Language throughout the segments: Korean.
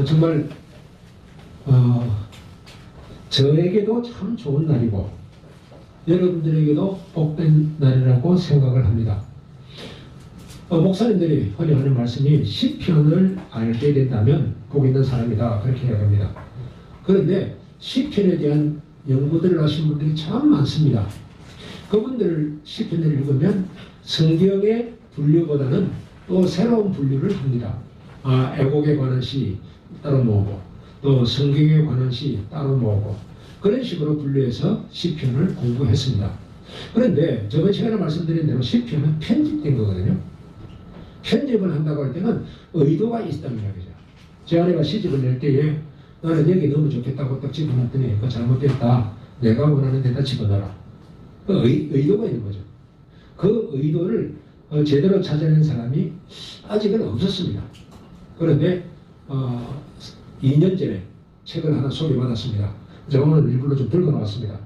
정말 저에게도 참 좋은 날이고 여러분들에게도 복된 날이라고 생각을 합니다. 목사님들이 흔히 하는 말씀이 시편을 알게 된다면 복 있는 사람이다 그렇게 이야기합니다. 그런데 시편에 대한 연구들을 하신 분들이 참 많습니다. 그분들 시편을 읽으면 성경의 분류보다는 또 새로운 분류를 합니다. 애곡에 관한 시 따로 모으고 또 성경에 관한 시 따로 모으고 그런 식으로 분류해서 시편을 공부했습니다. 그런데 저번 시간에 말씀드린 대로 시편은 편집된 거거든요. 편집을 한다고 할 때는 의도가 있다는 이야기죠. 제 아내가 시집을 낼 때에 나는 여기 너무 좋겠다고 딱 집어넣었더니 그거 잘못됐다. 내가 원하는 데다 집어넣어라. 그 의도가 있는 거죠. 그 의도를 제대로 찾아낸 사람이 아직은 없었습니다. 그런데 2년 전에 책을 하나 소개받았습니다. 제가 오늘 일부러 좀 들고 나왔습니다.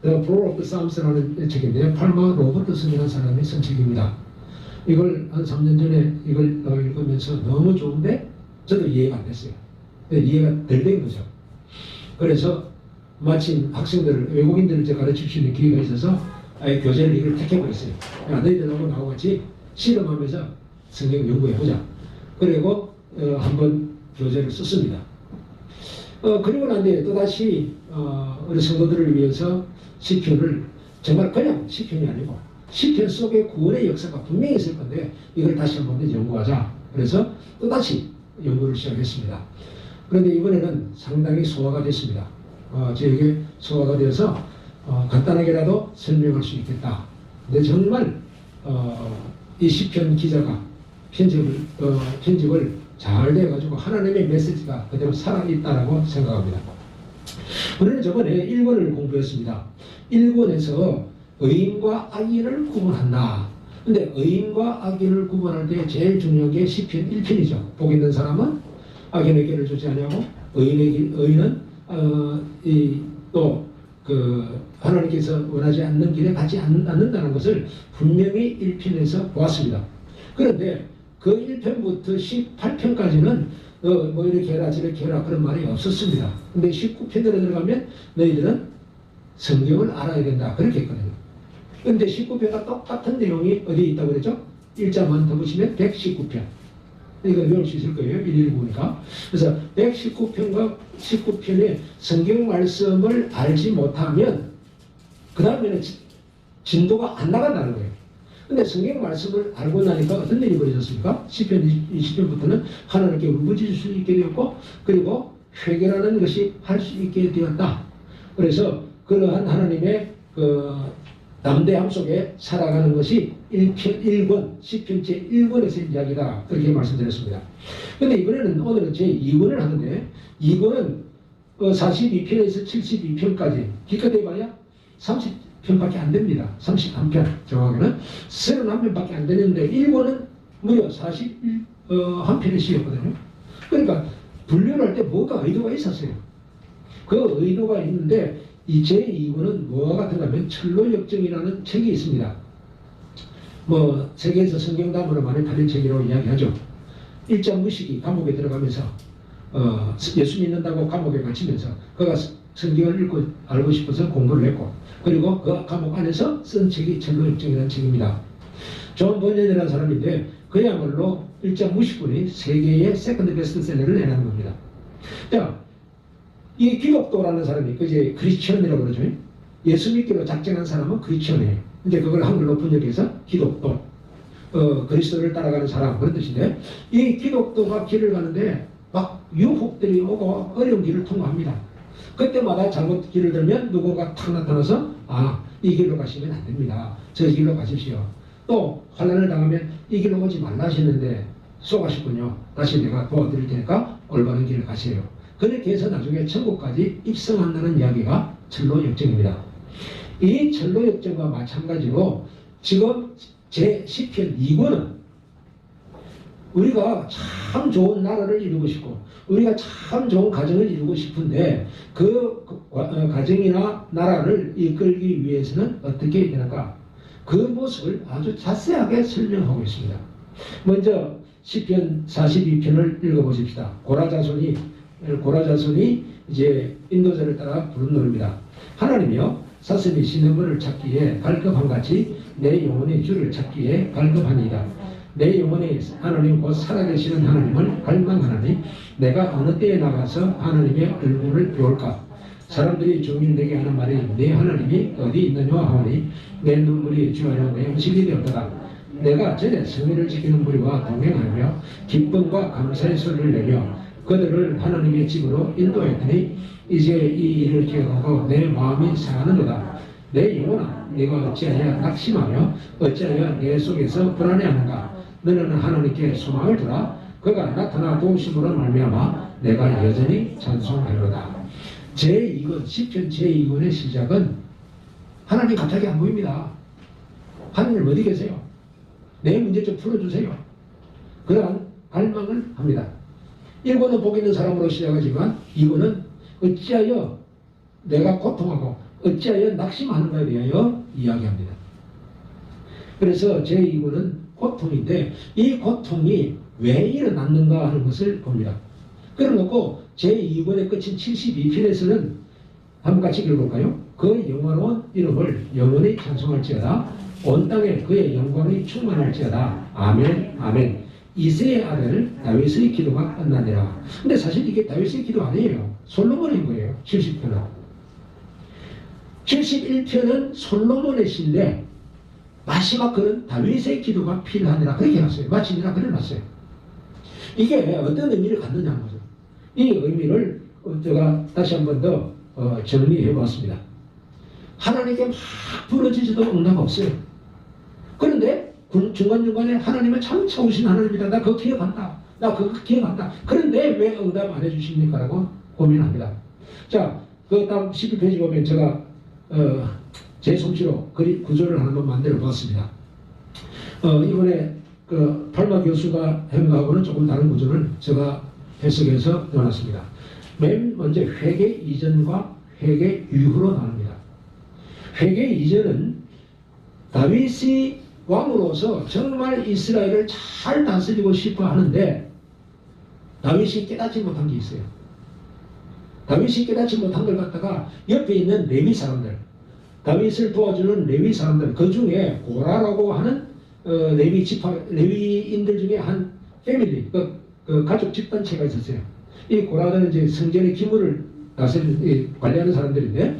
The Power of the Psalms라는 책인데 팔마 로버트슨이라는 사람이 쓴 책입니다. 이걸 한 3년 전에 이걸 읽으면서 너무 좋은데 저도 이해가 안 됐어요. 이해가 덜 된 거죠. 그래서 마침 학생들을 외국인들을 제가 가르칠 수 있는 기회가 있어서 교재를 이걸 택해버렸어요. 야, 너희들하고 나하고 같이 실험하면서 성경 연구해보자. 그리고 한번 교재를 썼습니다. 그리고 난 뒤에 또다시 우리 성도들을 위해서 시편을 정말 그냥 시편이 아니고 시편 속에 구원의 역사가 분명히 있을 건데 이걸 다시 한번 연구하자. 그래서 또다시 연구를 시작했습니다. 그런데 이번에는 상당히 소화가 됐습니다. 저에게 소화가 되어서 간단하게라도 설명할 수 있겠다. 근데 정말 이 시편 기자가 편집을 잘 돼가지고 하나님의 메시지가 그대로 살아있다라고 생각합니다. 우리는 저번에 1권을 공부했습니다. 1권에서 의인과 악인을 구분한다. 근데 의인과 악인을 구분할 때 제일 중요한 게 시편 1편이죠. 복 있는 사람은 악인의 길을 쫓지 아니하고 의인은 또 하나님께서 원하지 않는 길에 가지 않는다는 것을 분명히 1편에서 보았습니다. 그런데 그 1편부터 18편까지는 뭐 이렇게 해라 저렇게 해라 그런 말이 없었습니다. 근데 19편으로 들어가면 너희들은 성경을 알아야 된다 그렇게 했거든요. 그런데 19편과 똑같은 내용이 어디에 있다고 그랬죠? 1자만 더 보시면 119편. 이거 외울 수 있을 거예요. 119니까. 그래서 119편과 19편의 성경 말씀을 알지 못하면 그 다음에는 진도가 안 나간다는 거예요. 근데 성경 말씀을 알고 나니까 어떤 일이 벌어졌습니까? 10편, 20편부터는 하나님께 울부짖을 수 있게 되었고 그리고 회개라는 것이 할 수 있게 되었다. 그래서 그러한 하나님의 담대함 속에 살아가는 것이 1권, 10편째 1권에서 이야기다. 그렇게 말씀드렸습니다. 그런데 이번에는 오늘은 제 2권을 하는데 2권은 42편에서 72편까지 기껏 해봐야 30편밖에 안 됩니다. 31편 정확하게는 31편밖에 안 되는데 1권은 무려 41편에 씌었거든요. 그러니까 분류를 할 때 뭐가 의도가 있었어요. 그 의도가 있는데 이 제2권은 뭐와 같은가 하면 철로역정이라는 책이 있습니다. 뭐 세계에서 성경담으로 많이 팔린 책이라고 이야기하죠. 일자 무식이 감옥에 들어가면서 예수 믿는다고 감옥에 갇히면서 그가 성경을 읽고 알고 싶어서 공부를 했고 그리고 그 감옥 안에서 쓴 책이 철로역정이라는 책입니다. 존 번연이라는 사람인데 그야말로 일자 무식군이 세계의 세컨드 베스트셀러를 내는 겁니다. 자, 이 기독도라는 사람이 그제 크리스천이라고 그러죠. 예수 믿기로 작정한 사람은 크리스천이에요. 이제 그걸 한글로 번역해서 기독도, 그리스도를 따라가는 사람 그런 뜻인데 이 기독도가 길을 가는데 막 유혹들이 오고 어려운 길을 통과합니다. 그때마다 잘못 길을 들면 누군가 탁 나타나서 이 길로 가시면 안 됩니다. 저 길로 가십시오. 또 환난을 당하면 이 길로 오지 말라 하시는데 쏘가셨군요. 다시 내가 도와드릴 테니까 올바른 길을 가세요. 그렇게 해서 나중에 천국까지 입성한다는 이야기가 철로역정입니다. 이 철로역정과 마찬가지로 지금 제 10편 2권은 우리가 참 좋은 나라를 이루고 싶고 우리가 참 좋은 가정을 이루고 싶은데 그 가정이나 나라를 이끌기 위해서는 어떻게 해야 되는가 그 모습을 아주 자세하게 설명하고 있습니다. 먼저 시편 42편을 읽어보십시다. 고라자손이 이제 인도자를 따라 부른 노래입니다. 하나님이여 사슴이 시냇물을 찾기에 갈급함같이 내 영혼이 주를 찾기에 갈급하니이다. 내 영혼이 하나님 곧 살아계시는 하나님을 갈망하나니 내가 어느 때에 나가서 하나님의 얼굴을 배울까. 사람들이 종일 내게 하는 말이 내 하나님이 어디 있느냐 하오니 내 눈물이 주하여 내 음식이 되었다. 내가 전에 성의를 지키는 무리와 동행하며 기쁨과 감사의 소리를 내며 그들을 하나님의 집으로 인도했더니 이제 이 일을 기억하고 내 마음이 상하는도다. 내 영혼아 네가 어찌하여 낙심하며 어찌하여 내 속에서 불안해하는가. 너는 하나님께 소망을 두라. 그가 나타나 도우심으로 말미암아 내가 여전히 찬송하리로다. 제2권 시편 제2권의 시작은 하나님 갑자기 안 보입니다. 하나님 어디 계세요? 내 문제 좀 풀어주세요. 그러한 갈망을 합니다. 1권은 복 있는 사람으로 시작하지만 2권은 어찌하여 내가 고통하고 어찌하여 낙심하는가에 대하여 이야기합니다. 그래서 제2권은 고통인데 이 고통이 왜 일어났는가 하는 것을 봅니다. 그래놓고 제2권의 끝인 72편에서는 한번 같이 읽어볼까요? 그 영화로운 이름을 영원히 찬송할지어다. 온 땅에 그의 영광이 충만할지어다. 아멘 아멘. 이새의 아들 다윗의 기도가 끝나니라. 근데 사실 이게 다윗의 기도 아니에요. 솔로몬인 거예요. 70편은. 71편은 솔로몬의 시인데 마지막 글은 다윗의 기도가 필요하니라 그렇게 해놨어요. 마치니라 그래놨어요. 이게 어떤 의미를 갖느냐 하는 거죠. 이 의미를 제가 다시 한 번 더 정리해 보았습니다. 하나님께 막 부르짖어도 응답 없어요. 그런데 중간중간에 하나님은 참 차우신 하나님이다. 나 그거 기억한다. 나 그거 기억한다. 그런데 왜 응답 안 해주십니까? 라고 고민합니다. 자, 그 다음 12페이지 보면 제가 제 솜씨로 구조를 하나만 만들어 보았습니다. 이번에 그 팔마 교수가 한 거하고는 조금 다른 구조를 제가 해석해서 넣어놨습니다. 맨 먼저 회개 이전과 회개 이후로 나눕니다. 회개 이전은 다윗이 왕으로서 정말 이스라엘을 잘 다스리고 싶어 하는데 다윗이 깨닫지 못한 게 있어요. 다윗이 깨닫지 못한 걸 갖다가 옆에 있는 레위 사람들, 다윗을 도와주는 레위 사람들, 그 중에 고라라고 하는 레위인들 중에 한 패밀리, 그 가족 집단체가 있었어요. 이 고라는 이제 성전의 기물을 관리하는 사람들인데,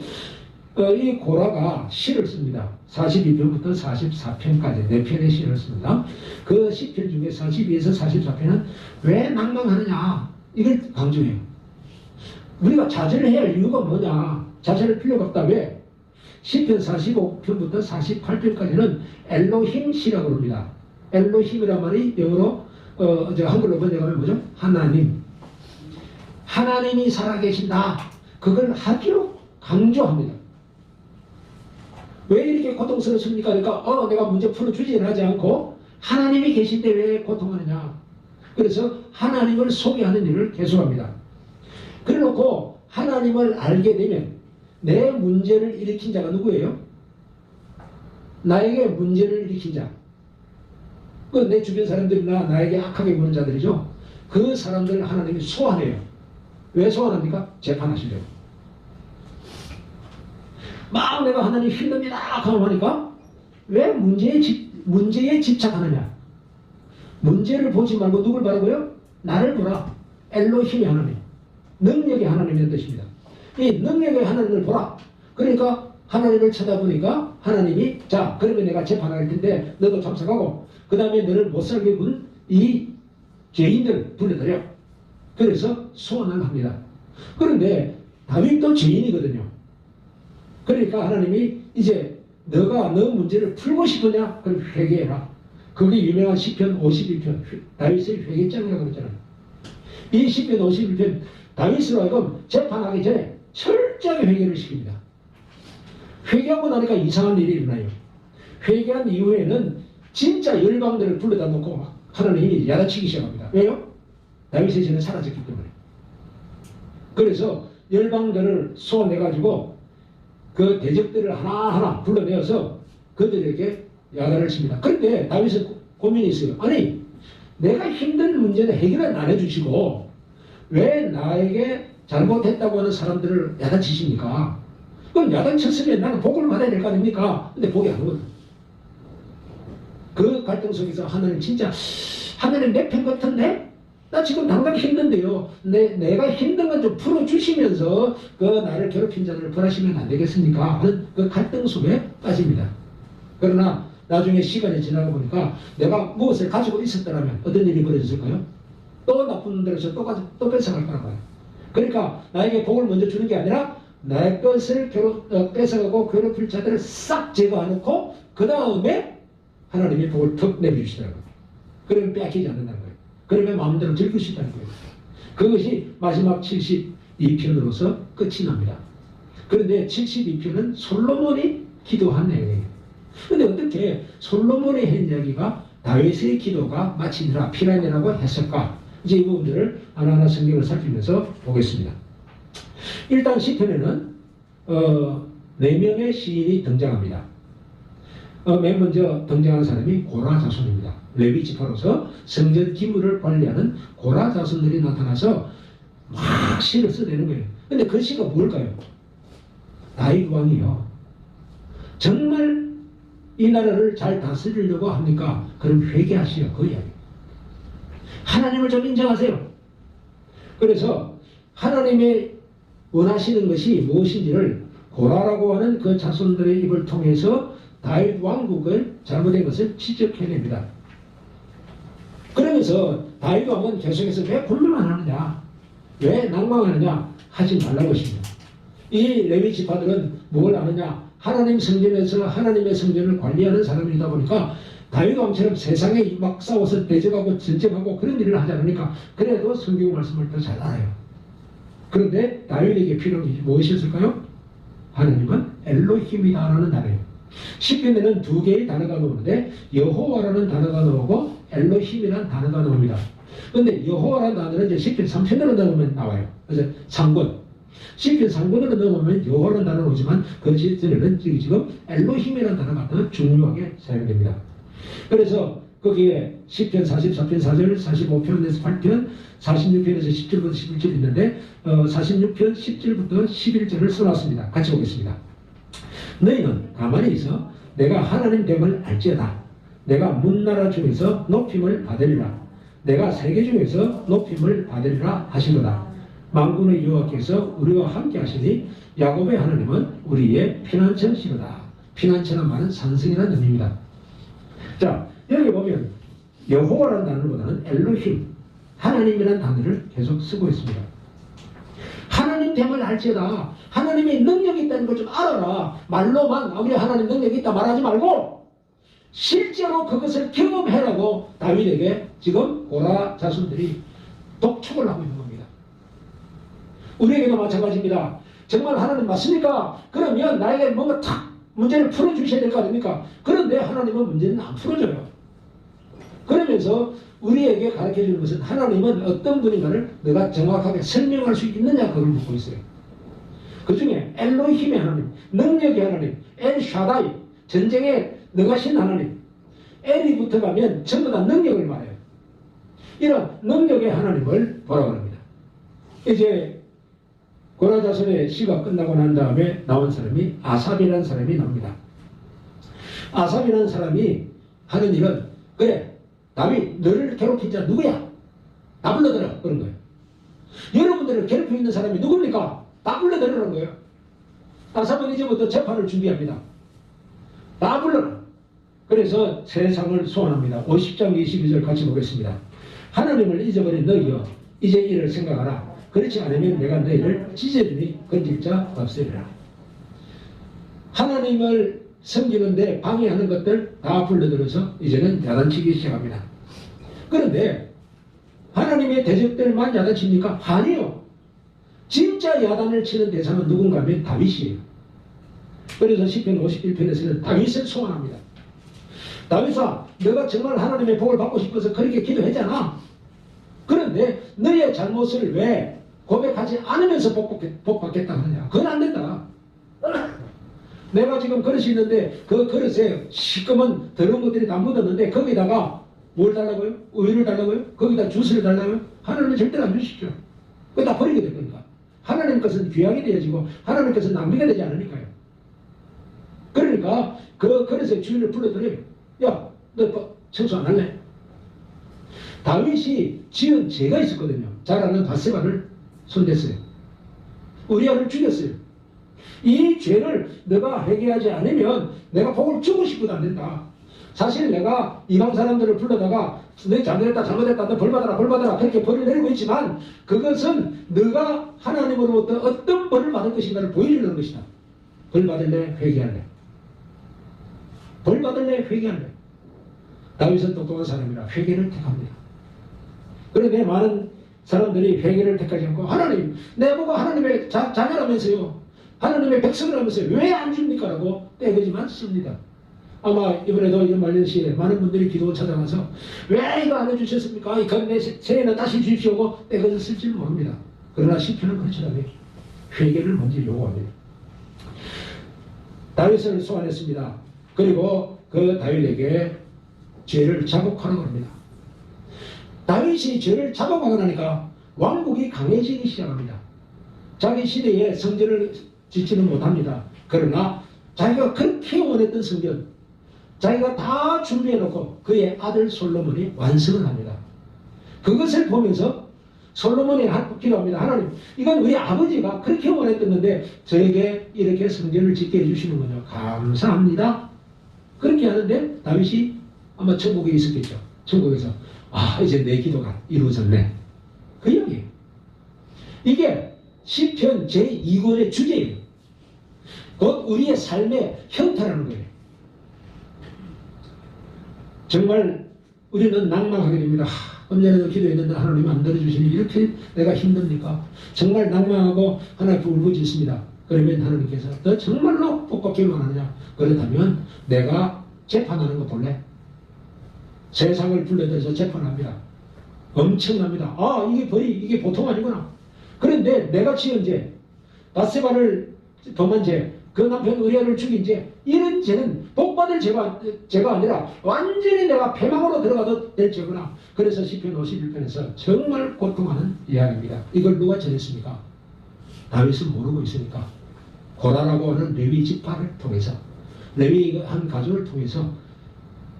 이 고라가 시를 씁니다. 42편부터 44편까지 4편의 시를 씁니다. 그 10편 중에 42에서 44편은 왜 낭망하느냐, 이걸 강조해요. 우리가 자제를 해야 할 이유가 뭐냐, 자제할 필요가 없다. 왜? 10편 45편부터 48편까지는 엘로힘 시라고 합니다. 엘로힘이란 말이 영어로 한글로 번역하면 뭐죠? 하나님. 하나님이 살아계신다. 그걸 하기로 강조합니다. 왜 이렇게 고통스럽습니까? 그러니까 내가 문제 풀어주지는 하지 않고 하나님이 계신데 왜 고통하느냐. 그래서 하나님을 소개하는 일을 계속합니다. 그래놓고 하나님을 알게 되면 내 문제를 일으킨 자가 누구예요? 나에게 문제를 일으킨 자. 내 주변 사람들이나 나에게 악하게 보는 자들이죠. 그 사람들을 하나님이 소환해요. 왜 소환합니까? 재판하시려고. 막 내가 하나님 힘듭니다 하니까 왜 문제에 집착하느냐. 문제를 보지 말고 누굴 바라고요? 나를 보라. 엘로힘이 하나님. 능력의 하나님이라는 뜻입니다. 이 능력의 하나님을 보라. 그러니까 하나님을 쳐다보니까 하나님이 자 그러면 내가 재판할 텐데 너도 참석하고 그 다음에 너를 못살게 군 이 죄인들 불러들여. 그래서 소환을 합니다. 그런데 다윗도 죄인이거든요. 그러니까 하나님이 이제 너가 너 문제를 풀고 싶으냐? 그럼 회개해라. 그게 유명한 시편 51편 다윗의 회개장이라고 그랬잖아요. 이 시편 51편 다윗으로 하여금 재판하기 전에 철저하게 회개를 시킵니다. 회개하고 나니까 이상한 일이 일어나요. 회개한 이후에는 진짜 열방들을 불러다 놓고 하나님이 야단치기 시작합니다. 왜요? 다윗의 죄는 사라졌기 때문에. 그래서 열방들을 소환해가지고 그 대적들을 하나하나 불러내어서 그들에게 야단을 칩니다. 그런데 다윗은 고민이 있어요. 아니 내가 힘든 문제는 해결을 안 해주시고 왜 나에게 잘못했다고 하는 사람들을 야단치십니까? 그럼 야단쳤으면 나는 복을 받아야 될 거 아닙니까? 근데 복이 안 오거든. 그 갈등 속에서 하나님 진짜 하나님 내 편 같은데? 나 지금 당장 힘든데요. 내가 힘든 건 좀 풀어주시면서 그 나를 괴롭힌 자들을 벌하시면 안 되겠습니까? 하는 그 갈등 속에 빠집니다. 그러나 나중에 시간이 지나고 보니까 내가 무엇을 가지고 있었더라면 어떤 일이 벌어졌을까요? 또 나쁜 데로서 또 뺏어갈 거란 말이에요. 그러니까 나에게 복을 먼저 주는 게 아니라 내 것을 뺏어가고 괴롭힐 자들을 싹 제거해놓고 그 다음에 하나님의 복을 턱 내려주시더라고요. 그러면 빼앗기지 않는다는 거예요. 그러면 마음대로 즐길 수 있다는 거예요. 그것이 마지막 72편으로서 끝이 납니다. 그런데 72편은 솔로몬이 기도한 내용이에요. 그런데 어떻게 솔로몬의 한 이야기가 다윗의 기도가 마치니라 피라니라고 했을까? 이제 이 부분들을 하나하나 성경을 살피면서 보겠습니다. 일단 시편에는 4명의 시인이 등장합니다. 맨 먼저 등장하는 사람이 고라 자손입니다. 레위 지파로서 성전 기물을 관리하는 고라 자손들이 나타나서 막 시를 써내는 거예요. 근데 그 시가 뭘까요? 다윗 왕이요. 정말 이 나라를 잘 다스리려고 합니까? 그럼 회개하시오. 그 이야기. 하나님을 좀 인정하세요. 그래서 하나님의 원하시는 것이 무엇인지를 고라라고 하는 그 자손들의 입을 통해서 다윗 왕국을 잘못된 것을 지적해냅니다. 그러면서 다윗 왕은 계속해서 왜 곤란만 하느냐, 왜 낭망하느냐 하지 말라고 했습니다. 이 레위 지파들은 뭘 아느냐, 하나님 성전에서 하나님의 성전을 관리하는 사람이다 보니까 다윗 왕처럼 세상에 막 싸워서 대적하고 전쟁하고 그런 일을 하지 않으니까 그래도 성경 말씀을 더 잘 알아요. 그런데 다윗에게 필요한 게 무엇이었을까요? 하나님은 엘로힘이다라는 단어예요. 시편에는 2개의 단어가 나오는데 여호와라는 단어가 나오고 엘로힘이라는 단어가 나옵니다. 그런데 여호와라는 단어는 이제 시편 3편으로 넣으면 나와요. 그래서 상권. 시편 상권으로 넣으면 여호와라는 단어가 오지만 그 전에는 지금 엘로힘이라는 단어가 더 중요하게 사용됩니다. 그래서 거기에 시편 44편 4절, 45편에서 8편, 46편에서 10절부터 11절 있는데 46편 10절부터 11절을 써놨습니다. 같이 보겠습니다. 너희는 가만히 있어 내가 하나님 됨을 알지어다. 내가 문나라 중에서 높임을 받으리라. 내가 세계 중에서 높임을 받으리라 하시도다. 만군의 여호와께서 우리와 함께 하시니 야곱의 하나님은 우리의 피난처시로다. 피난처란 말은 산성이라는 의미입니다. 자, 여기 보면 여호와라는 단어보다는 엘로힘, 하나님이라는 단어를 계속 쓰고 있습니다. 하나님 됨을 알지어다. 하나님의 능력이 있다는 걸 좀 알아라. 말로만 우리 하나님 능력이 있다 말하지 말고 실제로 그것을 경험해라고 다윗에게 지금 고라 자손들이 독촉을 하고 있는 겁니다. 우리에게도 마찬가지입니다. 정말 하나님 맞습니까? 그러면 나에게 뭔가 탁 문제를 풀어주셔야 될 거 아닙니까? 그런데 하나님은 문제는 안 풀어줘요. 그러면서 우리에게 가르쳐주는 것은 하나님은 어떤 분인가를 내가 정확하게 설명할 수 있느냐 그걸 묻고 있어요. 그 중에 엘로힘의 하나님, 능력의 하나님, 엘샤다이, 전쟁에 능하신 하나님, 엘이 붙어가면 전부 다 능력을 말해요. 이런 능력의 하나님을 보라고 합니다. 이제 고라자손의 시가 끝나고 난 다음에 나온 사람이 아삽이라는 사람이 나옵니다. 아삽이라는 사람이 하는 일은 그래 다윗 너를 괴롭힌 자 누구야? 다 불러들어 그런 거예요. 여러분들을 괴롭히고 있는 사람이 누굽니까? 다 불러들으라는 거예요. 아삽은 이제부터 재판을 준비합니다. 다 불러라. 그래서 세상을 소환합니다. 50장 22절 같이 보겠습니다. 하나님을 잊어버린 너희여 이제 이를 생각하라. 그렇지 않으면 내가 너희를 찢어주니 건질 자 없으리라. 하나님을 섬기는데 방해하는 것들 다 불러들여서 이제는 야단치기 시작합니다. 그런데 하나님의 대적들만 야단칩니까? 아니요. 진짜 야단을 치는 대상은 누군가 하면 다윗이에요. 그래서 시편 51편에서는 다윗을 소환합니다. 다윗아, 너가 정말 하나님의 복을 받고 싶어서 그렇게 기도했잖아. 그런데 너의 잘못을 왜 고백하지 않으면서 복 받겠다 하느냐? 그건 안 된다. 내가 지금 그릇이 있는데 그 그릇에 시꺼먼 더러운 것들이 다 묻었는데 거기다가 뭘 달라고요? 우유를 달라고요? 거기다 주스를 달라고요? 하나님은 절대로 안 주시죠. 그거 다 버리게 될 거니까. 하나님 것은 귀하게 되어지고 하나님 것은 낭비가 되지 않으니까요. 그러니까 그래서 주인을 불러들여요. 야, 너 청소 안 할래? 다윗이 지은 죄가 있었거든요. 잘 아는 바세바를 손댔어요. 우리아를 죽였어요. 이 죄를 너가 회개하지 않으면 내가 복을 주고 싶어도 안 된다. 사실 내가 이방 사람들을 불러다가 너 잘못했다 너 벌받아라 그렇게 벌을 내리고 있지만 그것은 너가 하나님으로부터 어떤 벌을 받을 것인가를 보여주는 것이다. 벌 받을래? 회개할래? 벌 받을래? 회개할래? 다윗은 똑똑한 사람이라 회개를 택합니다. 그런데 많은 사람들이 회개를 택하지 않고 하나님 내보고 하나님의 자녀라면서요 하나님의 백성이라면서요 왜 안 줍니까? 라고 떼거지만 씁니다. 아마 이번에도 연말연시에 많은 분들이 기도 찾아가서 왜 이거 안 해주셨습니까? 이 건네 새해는 다시 주십시오. 떼거지 쓸지 모릅니다. 그러나 시편은 그렇지 않아요. 회개를 먼저 요구합니다. 다윗을 소환했습니다. 그리고 그 다윗에게 죄를 자복하라고 합니다. 다윗이 죄를 자복하고 나니까 왕국이 강해지기 시작합니다. 자기 시대에 성전을 짓지는 못합니다. 그러나 자기가 그렇게 원했던 성전 자기가 다 준비해놓고 그의 아들 솔로몬이 완성을 합니다. 그것을 보면서 솔로몬이 기도합니다. 하나님, 이건 우리 아버지가 그렇게 원했던 건데 저에게 이렇게 성전을 짓게 해주시는군요. 감사합니다. 그렇게 하는데 다윗이 아마 천국에 있었겠죠. 천국에서 이제 내 기도가 이루어졌네. 그 이야기예요. 이게 시편 제2권의 주제예요. 곧 우리의 삶의 형태라는 거예요. 정말 우리는 낭망하게 됩니다. 언제나 기도했는데 하나님 안 들어주시니 이렇게 내가 힘듭니까? 정말 낭망하고 하나님께 울부짖습니다. 그러면 하나님께서 너 정말로 복받기만 하느냐? 그렇다면 내가 재판하는 거 볼래? 세상을 불러들여서 재판합니다. 엄청납니다. 이게 보통 아니구나. 그런데 내가 지은 죄, 바세바를 범한 죄, 그 남편 우리아를 죽인 죄, 이런 죄는 복받을 죄가 아니라 완전히 내가 패망으로 들어가도 될 죄구나. 그래서 시편 51편에서 정말 고통하는 이야기입니다. 이걸 누가 전했습니까? 다윗은 모르고 있으니까 고라라고 하는 레위 지파를 통해서 레위 한 가족을 통해서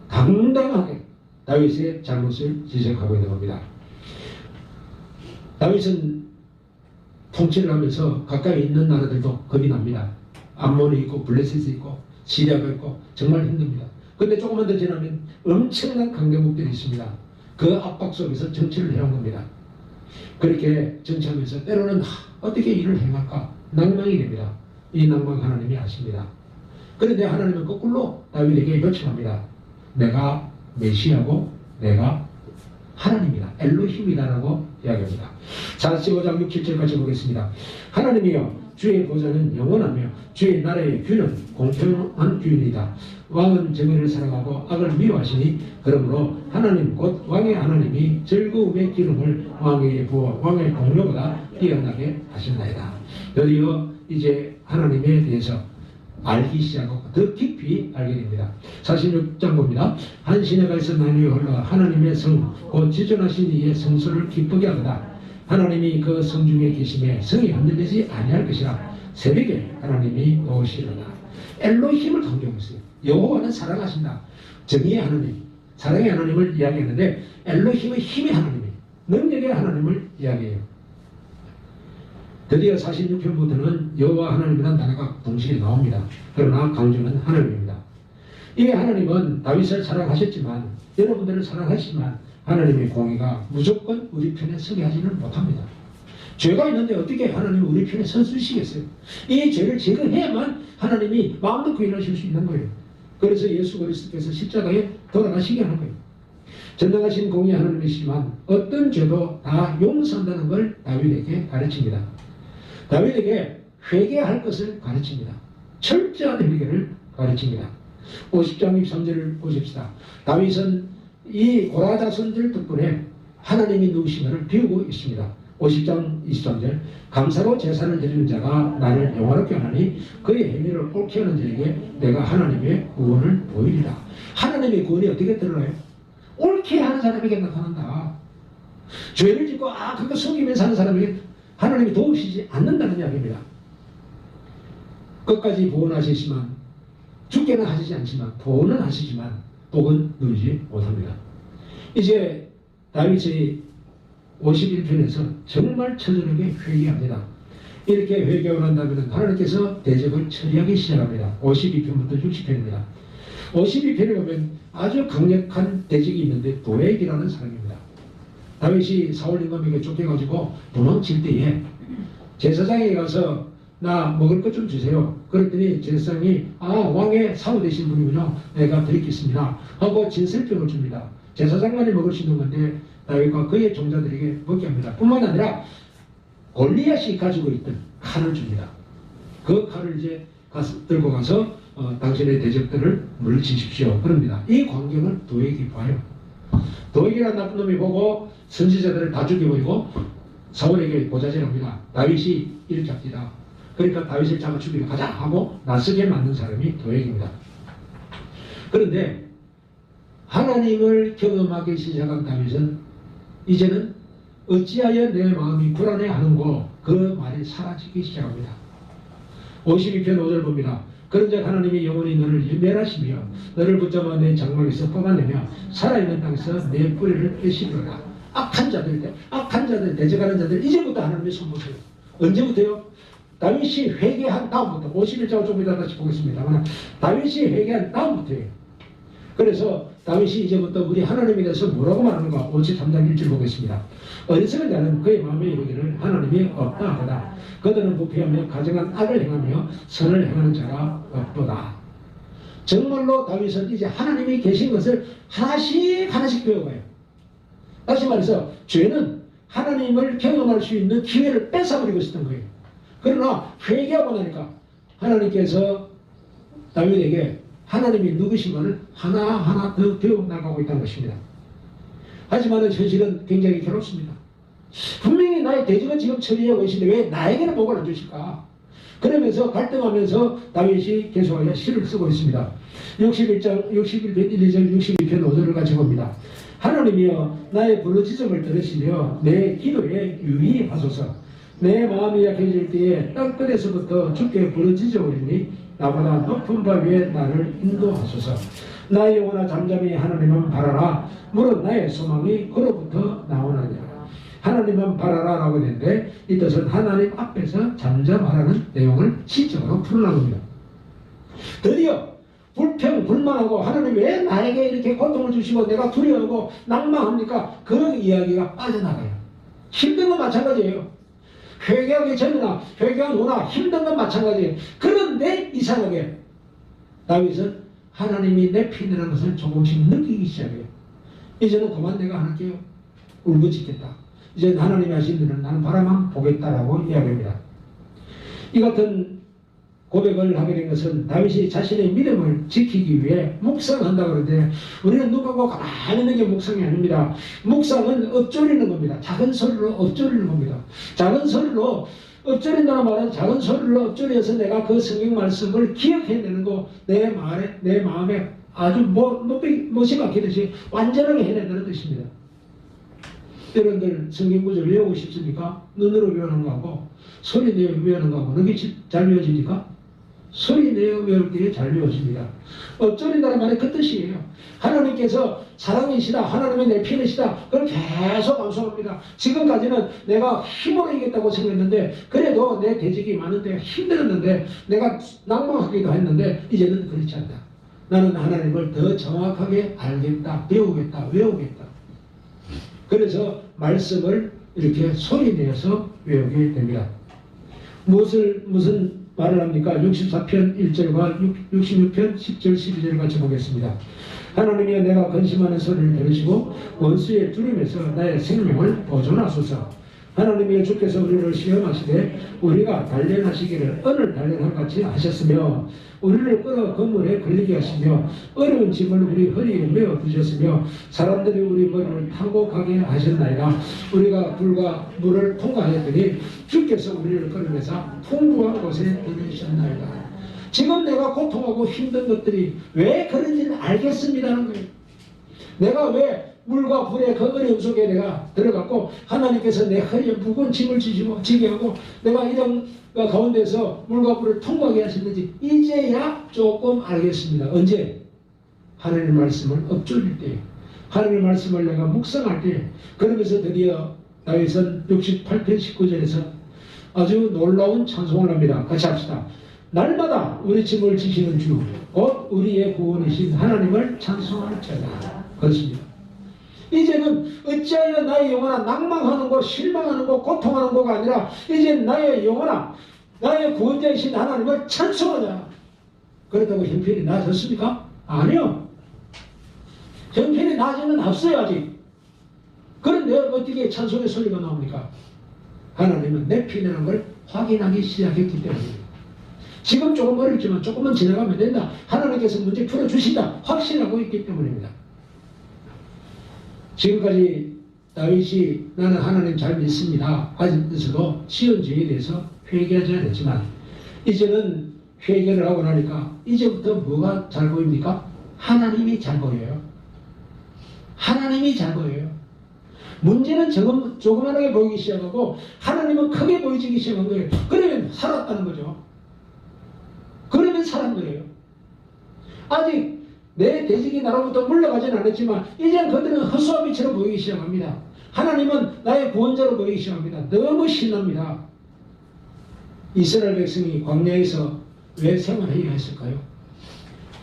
당당하게 다윗의 잘못을 지적하고 있는 겁니다. 다윗은 통치를 하면서 가까이 있는 나라들도 겁이 납니다. 암몬이 있고 블레셋이 있고 시리아가 있고 정말 힘듭니다. 그런데 조금만 더 지나면 엄청난 강대국들이 있습니다. 그 압박 속에서 정치를 해온 겁니다. 그렇게 정치하면서 때로는 어떻게 일을 행할까 낭망이 됩니다. 이 낭망 하나님이 아십니다. 그런데 하나님은 거꾸로 다윗에게 요청합니다. 내가 메시아고 내가 하나님이다. 엘로힘이다라고 이야기합니다. 45장 6, 7절까지 보겠습니다. 하나님이여 주의 보좌는 영원하며 주의 나라의 규는 공평한 규이다. 왕은 정의를 사랑하고 악을 미워하시니 그러므로 하나님 곧 왕의 하나님이 즐거움의 기름을 왕에게 부어 왕의 공로보다 뛰어나게 하신다이다. 드디어 이제 하나님에 대해서 알기 시작하고 더 깊이 알게 됩니다. 46장 봅니다. 한 시내가 있어 나뉘어 흘러 하나님의 성 곧 지존하신 이의 성소를 기쁘게 하거다. 하나님이 그 성 중에 계심에 성이 흔들리지 아니할 것이라. 새벽에 하나님이 오시려나. 엘로힘을 강조했어요. 여호와는 사랑하신다. 정의의 하나님, 사랑의 하나님을 이야기하는데 엘로힘의 힘의 하나님이에요. 능력의 하나님을 이야기해요. 드디어 46편부터는 여호와 하나님이라는 단어가 동시에 나옵니다. 그러나 강조는 하나님입니다. 이 하나님은 다윗을 사랑하셨지만 여러분들을 사랑하시지만 하나님의 공의가 무조건 우리 편에 서게 하지는 못합니다. 죄가 있는데 어떻게 하나님이 우리 편에 서주시겠어요? 이 죄를 제거해야만 하나님이 마음 놓고 일하실 수 있는 거예요. 그래서 예수 그리스도께서 십자가에 돌아가시게 하는 거예요. 전능하신 공의 하나님이시지만 어떤 죄도 다 용서한다는 걸 다윗에게 가르칩니다. 다윗에게 회개할 것을 가르칩니다. 철저한 회개를 가르칩니다. 50장 23절을 보십시다. 다윗은 이 고라 자손들 덕분에 하나님이 누구신가를 배우고 있습니다. 50장 23절 감사로 제사를 드리는 자가 나를 영화롭게 하나니 그의 행위를 옳게 하는 자에게 내가 하나님의 구원을 보이리라. 하나님의 구원이 어떻게 드러나요? 옳게 그렇게 하는 사람에게 나타난다. 죄를 짓고 그거 속이면서 사는 사람에게 하나님이 도우시지 않는다는 이야기입니다. 끝까지 보호하시지만 죽게는 하시지 않지만 보호는 하시지만 복은 누리지 못합니다. 이제 다윗이 51편에서 정말 처절하게 회개합니다. 이렇게 회개를 한다면 하나님께서 대적을 처리하기 시작합니다. 52편부터 60편입니다. 52편에 보면 아주 강력한 대적이 있는데 도액이라는 사람입니다. 다윗이 사울 임금에게 쫓겨가지고 도망칠 때에 제사장에게 가서 나 먹을 것 좀 주세요. 그랬더니 제사장이 왕의 사후 되신 분이군요. 내가 드리겠습니다 하고 진설병을 줍니다. 제사장만이 먹을 수 있는 건데 다윗과 그의 종자들에게 먹게 합니다. 뿐만 아니라 골리앗이 가지고 있던 칼을 줍니다. 그 칼을 이제 들고 가서 당신의 대적들을 물리치십시오. 그럽니다. 이 광경을 도액이 봐요. 도액이라는 나쁜 놈이 보고 선지자들을 다 죽여버리고 사울에게 보자질합니다. 다윗이 이렇게 합니다. 그러니까 다윗을 잡아 죽이러 가자 하고 나서게 만든 사람이 도액입니다. 그런데 하나님을 경험하기 시작한 다윗은 이제는 어찌하여 내 마음이 불안해하는고 그 말이 사라지기 시작합니다. 52편 5절 봅니다. 그런즉 하나님이 영원히 너를 멸하시며 너를 붙잡아 내 장막에서 뽑아내며 살아있는 땅에서 내 뿌리를 빼시리라. 악한 자들, 대적하는 자들 이제부터 하나님의 손보세요. 언제부터요? 다윗이 회개한 다음부터 51장 좀 이따 다시 보겠습니다만 다윗이 회개한 다음부터예요. 그래서 다윗이 이제부터 우리 하나님에 대해서 뭐라고 말하는가 53장 1절 보겠습니다. 어리석은 자는 그의 마음에 이르기를 하나님이 없다 하다. 그들은 부패하며 가증한 악을 행하며 선을 행하는 자가 없도다. 정말로 다윗은 이제 하나님이 계신 것을 하나씩 배워가요. 다시 말해서 죄는 하나님을 경험할 수 있는 기회를 뺏어버리고 있었던 거예요. 그러나 회개하고 나니까 하나님께서 다윗에게 하나님이 누구신가를 하나하나 더 배워나가고 있다는 것입니다. 하지만 현실은 굉장히 괴롭습니다. 분명히 나의 대적은 지금 처리하고 계신데 왜 나에게는 복을 안 주실까? 그러면서 갈등하면서 다윗이 계속하여 시를 쓰고 있습니다. 61편 1, 2절 62편 5절을 같이 봅니다. 하나님이여 나의 부르짖음을 들으시며 내 기도에 유의하소서. 내 마음이 약해질 때에 땅끝에서부터 주께 부르짖어오리니 나보다 높은 바 위에 나를 인도하소서. 나의 영혼아 잠잠히 하나님만 바라라. 물은 나의 소망이 그로부터 나오나니라. 하나님만 바라라 라고 했는데 이 뜻은 하나님 앞에서 잠잠하라는 내용을 시적으로 풀어나갑니다. 드디어 불평 불만하고 하나님 왜 나에게 이렇게 고통을 주시고 내가 두려워하고 낭망합니까? 그 이야기가 빠져나가요. 힘든 건 마찬가지예요. 회개하기 전이나 회개한 후나 힘든 건 마찬가지예요. 그런데 이상하게 다윗은 하나님이 내 편이라는 것을 조금씩 느끼기 시작해요. 이제는 그만 내가 하나님께 울부짖겠다. 이제 하나님이 하신 일은 나는 바라만 보겠다라고 이야기합니다. 이 같은 고백을 하게 된 것은 다윗이 자신의 믿음을 지키기 위해 묵상한다 그러는데 우리는 누구하고 가만히 있는 게 묵상이 아닙니다. 묵상은 엎조리는 겁니다. 작은 소리로 엎조리는 겁니다. 작은 소리로 엎조린다는 말은 작은 소리로 엎조려서 내가 그 성경 말씀을 기억해내는 거 내 마음에 아주 못이 박히듯이 완전하게 해낸다는 뜻입니다. 여러분들 성경 구절 외우고 싶습니까? 눈으로 외우는 거하고 소리 내어 외우는 거하고 너게 잘 외워집니까? 소리 내어 외울 때 잘 외워집니다. 엎조린다는 말이 그 뜻이에요. 하나님께서 사랑이시다. 하나님의 내 편이시다. 그걸 계속 암송합니다. 지금까지는 내가 힘으로 이겼다고 생각했는데 그래도 내 대적이 많은데 힘들었는데 내가 낭망하기도 했는데 이제는 그렇지 않다. 나는 하나님을 더 정확하게 알겠다. 배우겠다. 외우겠다. 그래서 말씀을 이렇게 소리 내서 외우게 됩니다. 무슨 말을 합니까? 64편 1절과 66편 10절 12절 같이 보겠습니다. 하나님이여 내가 근심하는 소리를 들으시고 원수의 두림에서 나의 생명을 보존하소서. 하나님이여 주께서 우리를 시험하시되 우리가 단련하시기를 언을 단련한 같이 하셨으며 우리를 끌어 건물에 걸리게 하시며 어려운 짐을 우리 허리에 메어 두셨으며 사람들이 우리 머리를 탕곡하게 하셨나이다. 우리가 불과 물을 통과하였더니 주께서 우리를 끌어내사 풍부한 곳에 이르셨나이다. 지금 내가 고통하고 힘든 것들이 왜 그런지는 알겠습니다는 거예요. 내가 왜 물과 불의 그 어려움 속에 내가 들어갔고 하나님께서 내 허리에 무거운 짐을 지게 하고 내가 이런 가운데서 물과 불을 통과하게 하셨는지 이제야 조금 알겠습니다. 언제? 하나님의 말씀을 읊조릴 때, 하나님의 말씀을 내가 묵상할 때, 그러면서 드디어 다윗은 68편 19절에서 아주 놀라운 찬송을 합니다. 같이 합시다. 날마다 우리 짐을 지시는 주, 곧 우리의 구원이신 하나님을 찬송할지어다. 그렇습니다. 이제는 어찌하여 나의 영혼아 낭망하는 것, 실망하는 것, 고통하는 것가 아니라 이제 나의 영혼아 나의 구원자이신 하나님을 찬송하자. 그렇다고 형편이 나아졌습니까? 아니요. 형편이 나아지는 앞서요 아직. 그런데 어떻게 찬송의 소리가 나옵니까? 하나님은 내 피라는 걸 확인하기 시작했기 때문입니다. 지금 조금 어렵지만 조금만 지나가면 된다. 하나님께서 문제 풀어주신다. 확신하고 있기 때문입니다. 지금까지 다윗이 나는 하나님 잘 믿습니다 하면서도 시온 죄에 대해서 회개하지 않았지만 이제는 회개를 하고 나니까 이제부터 뭐가 잘 보입니까? 하나님이 잘 보여요. 하나님이 잘 보여요. 문제는 조그만하게 보이기 시작하고 하나님은 크게 보이기 시작한 거예요. 그러면 살았다는 거죠. 그러면 살은 거예요. 아직 내 대적이 나로부터 물러가지는 않았지만 이제는 그들은 허수아비처럼 보이기 시작합니다. 하나님은 나의 구원자로 보이기 시작합니다. 너무 신납니다. 이스라엘 백성이 광야에서 왜 생활해야 했을까요?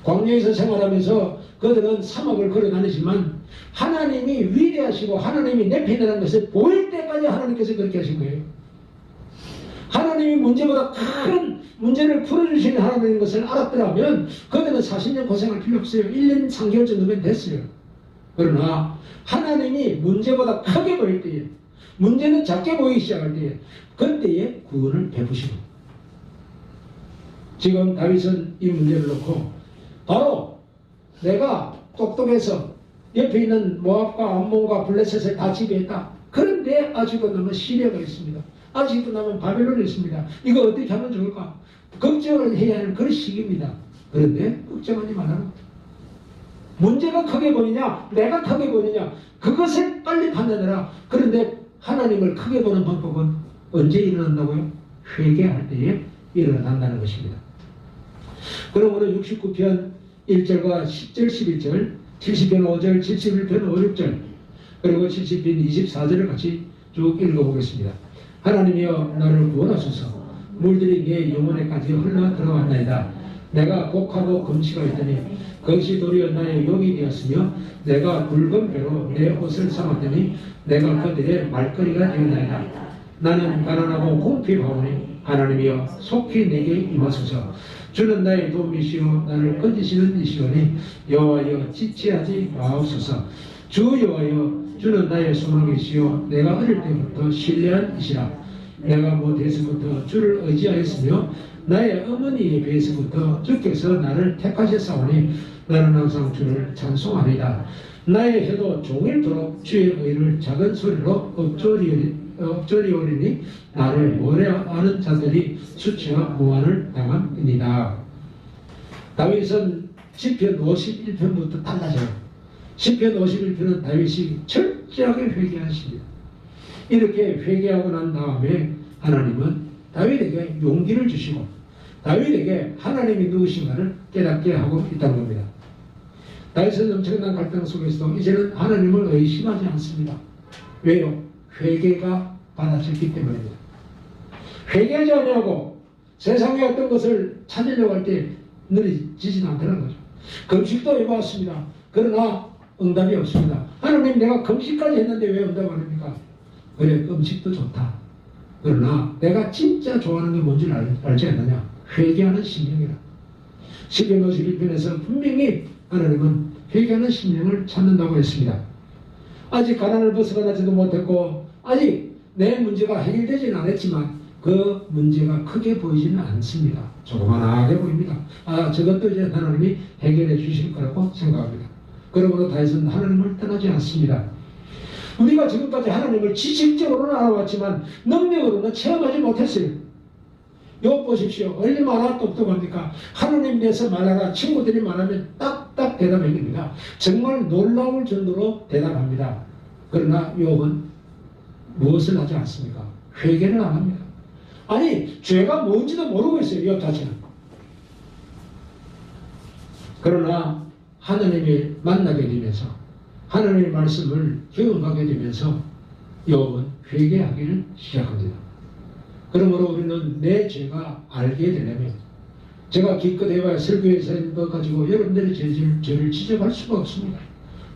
광야에서 생활하면서 그들은 사막을 걸어다니지만 하나님이 위대하시고 하나님이 내 편이라는 것을 보일 때까지 하나님께서 그렇게 하신 거예요. 하나님이 문제보다 큰 문제를 풀어주시는 하나님인 것을 알았더라면 그들은 40년 고생할 필요 없어요. 1년 3개월 정도면 됐어요. 그러나 하나님이 문제보다 크게 보일 때에, 문제는 작게 보이기 시작할 때에 그때에 구원을 베푸시고, 지금 다윗은 이 문제를 놓고 바로 내가 똑똑해서 옆에 있는 모압과 암몬과 블레셋을 다 지배했다. 그런데 아직도 남은 시리아가 있습니다. 아직도 남은 바벨론이 있습니다. 이거 어떻게 하면 좋을까? 걱정을 해야 하는 그런 시기입니다. 그런데 걱정하지 말아라. 문제가 크게 보이냐 내가 크게 보이느냐 그것을 빨리 판단해라. 그런데 하나님을 크게 보는 방법은 언제 일어난다고요? 회개할 때에 일어난다는 것입니다. 그러므로 69편 1절과 10절 11절 70편 5절 71편 5, 6절 그리고 70편 24절을 같이 쭉 읽어보겠습니다. 하나님이여 나를 구원하소서. 물들이 내 영혼에까지 흘러 들어왔나이다. 내가 곡하고 금식하였더니 그것이 도리어 나의 욕이 되었으며 내가 굵은 배로 내 옷을 삼았더니 내가 그들의 말거리가 되었나이다. 나는 가난하고 공핍하오니 하나님이여 속히 내게 임하소서. 주는 나의 도움이시오 나를 건지시는 이시오니 여호와여 지체하지 마옵소서. 주 여호와여 주는 나의 소망이시오 내가 어릴 때부터 신뢰한 이시라. 내가 모태에서부터 주를 의지하였으며 나의 어머니의 배에서부터 주께서 나를 택하셨사오니 나는 항상 주를 찬송하리다. 나의 혀도 종일토록 주의 의를 작은 소리로 읊조리오리니 나를 모래하는 자들이 수치와 무한을 당함이니이다. 다윗은 시편 51편부터 달라져요. 시편 51편은 다윗이 철저하게 회개하십니다. 이렇게 회개하고 난 다음에 하나님은 다윗에게 용기를 주시고 다윗에게 하나님이 누구신가를 깨닫게 하고 있다는 겁니다. 다윗은 엄청난 갈등 속에서도 이제는 하나님을 의심하지 않습니다. 왜요? 회개가 받아졌기 때문입니다. 회개하지 않냐고 세상의 어떤 것을 찾으려고 할 때 느리지진 않다는 거죠. 금식도 해봤습니다. 그러나 응답이 없습니다. 하나님 내가 금식까지 했는데 왜 응답 안 합니까? 그래 금식도 좋다. 그러나 내가 진짜 좋아하는 게 뭔지 알지 않느냐? 회개하는 심령이라. 시편 51편에서 분명히 하나님은 회개하는 심령을 찾는다고 했습니다. 아직 가난을 벗어나지도 못했고 아직 내 문제가 해결되지는 않았지만 그 문제가 크게 보이지는 않습니다. 조그만하게 보입니다. 저것도 이제 하나님이 해결해 주실 거라고 생각합니다. 그러므로 다윗은 하나님을 떠나지 않습니다. 우리가 지금까지 하나님을 지식적으로는 알아왔지만 능력으로는 체험하지 못했어요. 요 보십시오. 얼마나 똑똑합니까? 하나님 대해서 말하라. 친구들이 말하면 딱딱 딱 대답해 줍니다. 정말 놀라울 정도로 대답합니다. 그러나 욥은 무엇을 하지 않습니까? 회개를 안 합니다. 아니, 죄가 뭔지도 모르고 있어요, 욥 자체는. 그러나 하나님을 만나게 되면서 하나님의 말씀을 경험하게 되면서 욥은 회개하기를 시작합니다. 그러므로 우리는 내 죄가 알게 되려면, 제가 기껏 해봐야 설교에서 있는 것 가지고 여러분들의 죄를 지적할 수가 없습니다.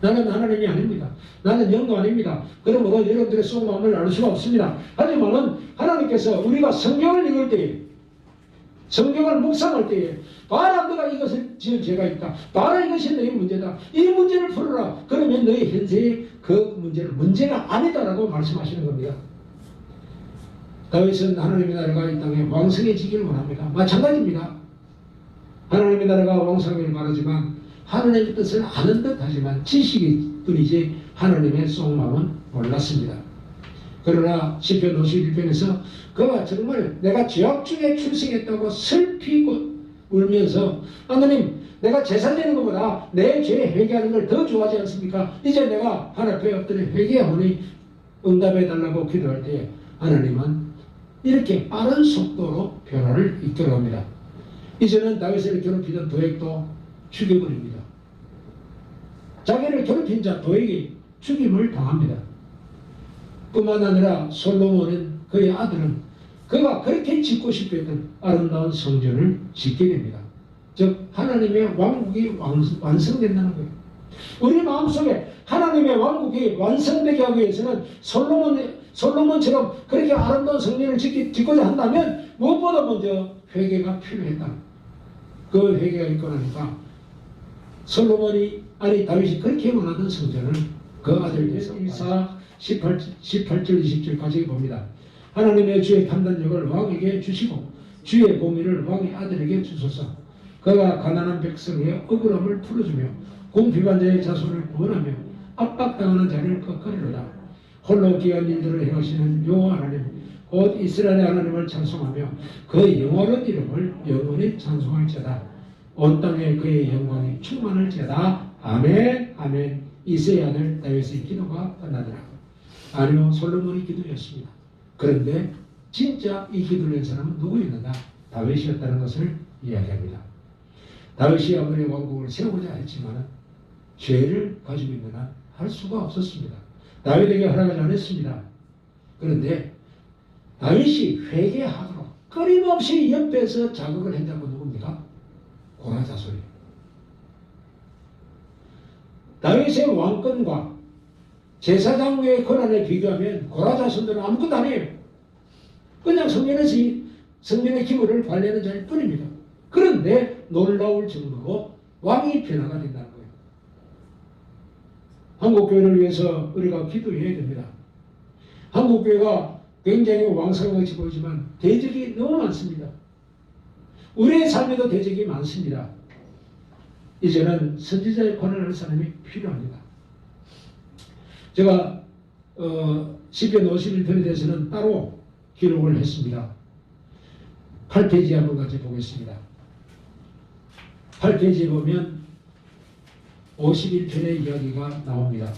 나는 하나님이 아닙니다. 나는 영도 아닙니다. 그러므로 여러분들의 속마음을 알 수가 없습니다. 하지만은 하나님께서 우리가 성경을 읽을 때에, 성경을 묵상할 때에, 봐라, 너가 이것을 지은 죄가 있다. 봐라, 이것이 너의 문제다. 이 문제를 풀어라. 그러면 너의 현재의 그 문제는 문제가 아니다라고 말씀하시는 겁니다. 다윗은 하나님의 나라가 이 땅에 왕성해지기를 원합니다. 마찬가지입니다. 하나님의 나라가 왕성하기를 바라지만 하나님의 뜻을 아는 듯 하지만 지식이 뿐이지 하나님의 속마음은 몰랐습니다. 그러나 시편 51편에서 그가 정말 내가 죄악 중에 출생했다고 슬피 울면서, 하나님, 내가 제사 드리는 것보다 내 죄 회개하는 걸 더 좋아하지 않습니까? 이제 내가 하나님 앞에 엎드려 회개하오니 응답해 달라고 기도할 때 하나님은 이렇게 빠른 속도로 변화를 이끌어갑니다. 이제는 다윗을 괴롭히던 도액도 죽여버립니다. 자기를 괴롭힌 자 도액이 죽임을 당합니다. 뿐만 아니라 솔로몬은, 그의 아들은 그가 그렇게 짓고 싶어 했던 아름다운 성전을 짓게 됩니다. 즉 하나님의 왕국이 완성된다는 거예요. 우리 마음속에 하나님의 왕국이 완성되게 하기 위해서는 솔로몬처럼 그렇게 아름다운 성전을 짓고자 한다면 무엇보다 먼저 회개가 필요했다. 그 회개가 있고 나니까 다윗이 그렇게 원하던 성전을 그 아들께서 18절 20절까지 봅니다. 하나님의 주의 판단력을 왕에게 주시고 주의 공의를 왕의 아들에게 주소서. 그가 가난한 백성의 억울함을 풀어주며 공핍한 자의 자손을 구원하며 압박당하는 자를 꺾으리로다. 홀로 귀한 일들을 행하시는 여호와 하나님 곧 이스라엘의 하나님을 찬송하며 그의 영원한 이름을 영원히 찬송할지어다. 온 땅에 그의 영광이 충만할지어다. 아멘. 아멘. 이새의 아들 다윗의 기도가 끝나더라. 아니요, 솔로몬의 기도였습니다. 그런데 진짜 이 기도를 한 사람은 누구였느냐? 다윗이었다는 것을 이야기합니다. 다윗이 아무리 왕국을 세우고자 했지만 죄를 가지고 있느냐? 할 수가 없었습니다. 다윗에게 허락하지 않았습니다. 그런데 다윗이 회개하도록 끊임없이 옆에서 자극을 했다고 누굽니까? 고라 자손이에요. 다윗의 왕권과 제사장의 권한을 비교하면 고라 자손들은 아무것도 아니에요. 그냥 성전의 기물을 관리하는 자일 뿐입니다. 그런데 놀라울 정도로 왕이 변화가 된다는 거예요. 한국교회를 위해서 우리가 기도해야 됩니다. 한국교회가 굉장히 왕성한 것이 보이지만 대적이 너무 많습니다. 우리의 삶에도 대적이 많습니다. 이제는 선지자의 권한을 할 사람이 필요합니다. 제가 시편 51편에 대해서는 따로 기록을 했습니다. 8페이지 한번 같이 보겠습니다. 8페이지에 보면 51편의 이야기가 나옵니다.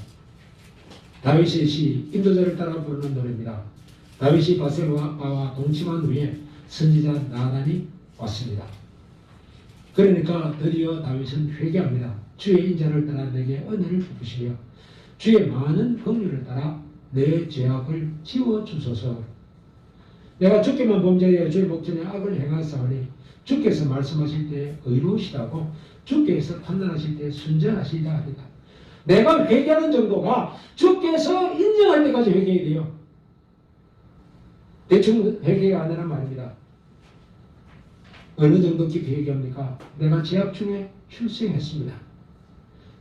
다윗의 시, 인도자를 따라 부르는 노래입니다. 다윗이 바세바와 동침한 후에 선지자 나단이 왔습니다. 그러니까 드디어 다윗은 회개합니다. 주의 인자를 따라 내게 은혜를 베푸시며 주의 많은 긍휼을 따라 내 죄악을 지워주소서. 내가 주께만 범죄하여 주의 목전에 악을 행하사오니 주께서 말씀하실 때 의로우시다고 주께서 판단하실 때 순전하시다 하리다. 내가 회개하는 정도가 주께서 인정할 때까지 회개해야 돼요. 대충 회개가 아니란 말입니다. 어느 정도 깊이 회개합니까? 내가 죄악 중에 출생했습니다.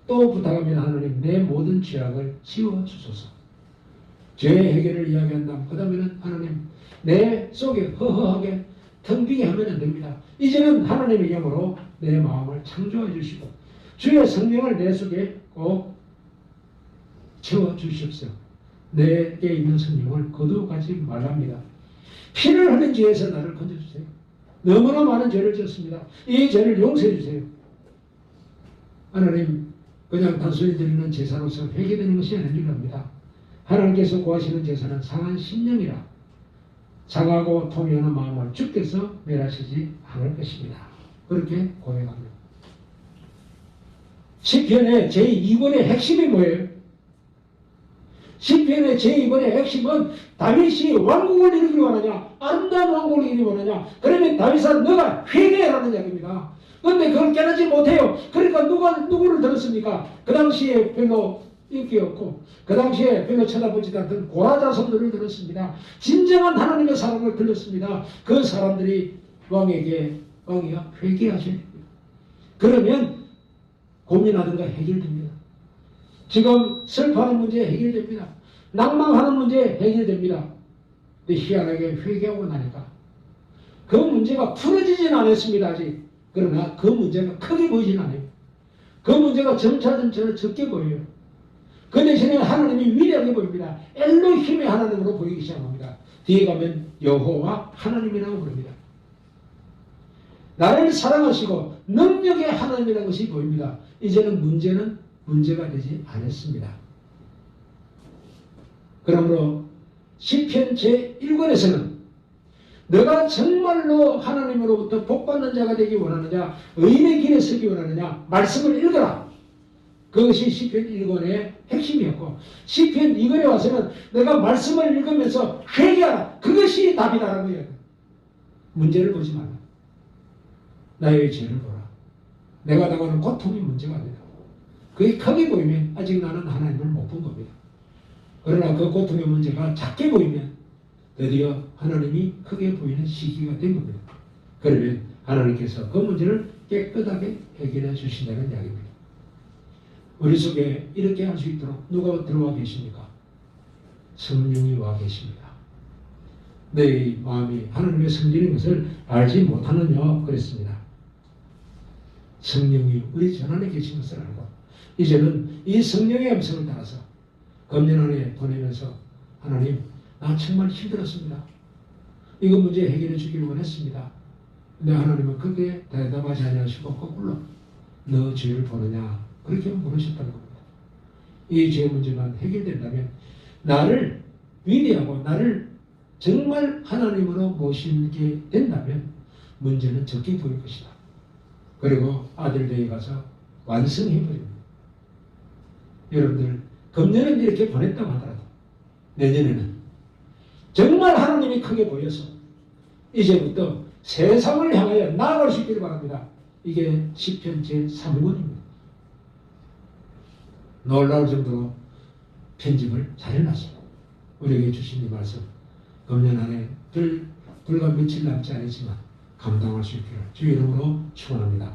또 부탁합니다. 하나님, 내 모든 죄악을 지워주소서. 죄의 해결을 이야기한다면 그 다음에는 하나님, 내 속에 허허하게 텅 비게 하면 안 됩니다. 이제는 하나님의 영으로 내 마음을 창조해 주시고 주의 성령을 내 속에 꼭 채워주십시오. 내게 있는 성령을 거두어가지 말랍니다. 피를 흘린 죄에서 나를 건져주세요. 너무나 많은 죄를 지었습니다. 이 죄를 용서해 주세요. 하나님 그냥 단순히 드리는 제사로서 회개되는 것이 아니랍니다. 하나님께서 구하시는 제사는 상한 심령이라 상하고 통연한 마음을 주께서 멸하시지 않을 것입니다. 그렇게 고백합니다. 시편의 제2권의 핵심이 뭐예요? 시편의 제2권의 핵심은 다윗이 왕국을 이루기를 원하냐, 아름다운 왕국을 이루기를 원하냐. 그러면 다윗아 너가 회개하라는 이야기입니다. 그런데 그걸 깨닫지 못해요. 그러니까 누구를 들었습니까? 그 당시에 별로 인기 없고 그 당시에 별로 쳐다보지도 않던 고라 자손들을 들었습니다. 진정한 하나님의 사랑을 들었습니다. 그 사람들이 왕이가 회개하셔야 됩니다. 그러면 고민하던 거 해결됩니다. 지금 슬퍼하는 문제 해결됩니다. 낭망하는 문제 해결됩니다. 근데 희한하게 회개하고 나니까 그 문제가 풀어지진 않았습니다. 아직. 그러나 그 문제가 크게 보이진 않아요. 그 문제가 점차 적게 보여요. 그 대신에 하나님이 위대하게 보입니다. 엘로힘의 하나님으로 보이기 시작합니다. 뒤에 가면 여호와 하나님이라고 부릅니다. 나를 사랑하시고 능력의 하나님이라는 것이 보입니다. 이제는 문제가 되지 않았습니다. 그러므로 시편 제1권에서는 너가 정말로 하나님으로부터 복받는 자가 되기 원하느냐, 의인의 길에 서기 원하느냐, 말씀을 읽어라. 그것이 시편 1권의 핵심이었고, 시편 2권에 와서는 내가 말씀을 읽으면서 회개하라. 그것이 답이다라는 거예요. 문제를 보지 마라. 나의 죄를 보라. 내가 당하는 고통이 문제가 아니다. 그게 크게 보이면 아직 나는 하나님을 못 본 겁니다. 그러나 그 고통의 문제가 작게 보이면 드디어 하나님이 크게 보이는 시기가 된 겁니다. 그러면 하나님께서 그 문제를 깨끗하게 해결해 주신다는 이야기입니다. 우리 속에 이렇게 할 수 있도록 누가 들어와 계십니까? 성령이 와 계십니다. 내 마음이 하나님의 성질인 것을 알지 못하느냐 그랬습니다. 성령이 우리 전 안에 계신 것을 알고 이제는 이 성령의 음성을 따라서 금년 안에 보내면서 하나님 나 정말 힘들었습니다. 이거 문제 해결해 주기를 원했습니다. 근데 하나님은 그게 대답하지 않으시고 거꾸로 너 죄를 보느냐 그렇게 물으셨다는 겁니다. 이 죄 문제만 해결된다면 나를 위대하고 나를 정말 하나님으로 모시게 된다면 문제는 적게 보일 것이다. 그리고 아들에게 가서 완성해버립니다. 여러분들 금년은 이렇게 보냈다고 하더라도 내년에는 정말 하나님이 크게 보여서 이제부터 세상을 향하여 나아갈 수 있기를 바랍니다. 이게 시편 제3권입니다. 놀라울 정도로 편집을 잘 해놨습니다. 우리에게 주신 이 말씀 금년 안에 불과 며칠 남지 않았지만 감당할 수 있기를 주의 이름으로 축원합니다.